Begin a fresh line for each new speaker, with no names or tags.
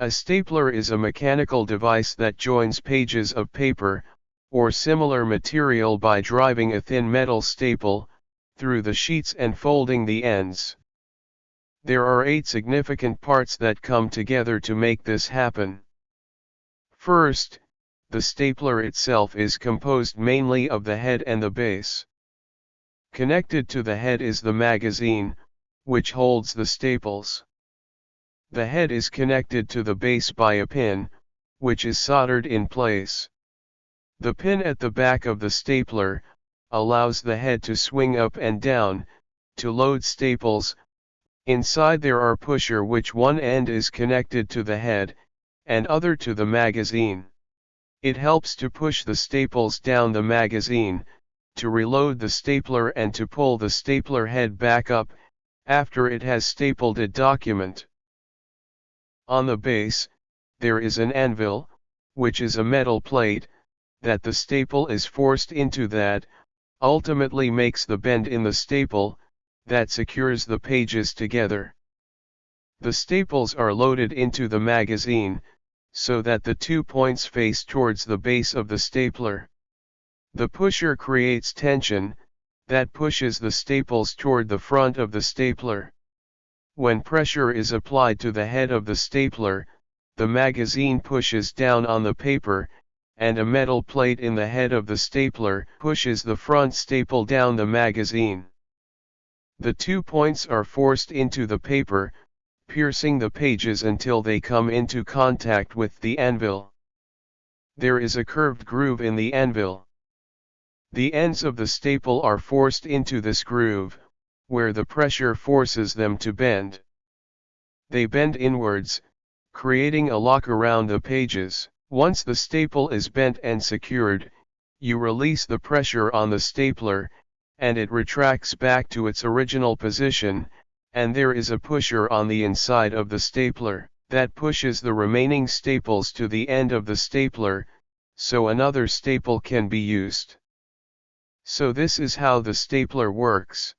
A stapler is a mechanical device that joins pages of paper, or similar material by driving a thin metal staple through the sheets and folding the ends. There are 8 significant parts that come together to make this happen. First, the stapler itself is composed mainly of the head and the base. Connected to the head is the magazine, which holds the staples. The head is connected to the base by a pin, which is soldered in place. The pin at the back of the stapler allows the head to swing up and down to load staples. Inside there are pusher, which one end is connected to the head and other to the magazine. It helps to push the staples down the magazine, to reload the stapler and to pull the stapler head back up after it has stapled a document. On the base, there is an anvil, which is a metal plate that the staple is forced into that ultimately makes the bend in the staple that secures the pages together. The staples are loaded into the magazine so that the 2 points face towards the base of the stapler. The pusher creates tension that pushes the staples toward the front of the stapler. When pressure is applied to the head of the stapler, the magazine pushes down on the paper, and a metal plate in the head of the stapler pushes the front staple down the magazine. The 2 points are forced into the paper, piercing the pages until they come into contact with the anvil. There is a curved groove in the anvil. The ends of the staple are forced into this groove, where the pressure forces them to bend. They bend inwards, creating a lock around the pages. Once the staple is bent and secured, you release the pressure on the stapler, and it retracts back to its original position, and there is a pusher on the inside of the stapler that pushes the remaining staples to the end of the stapler, so another staple can be used. So this is how the stapler works.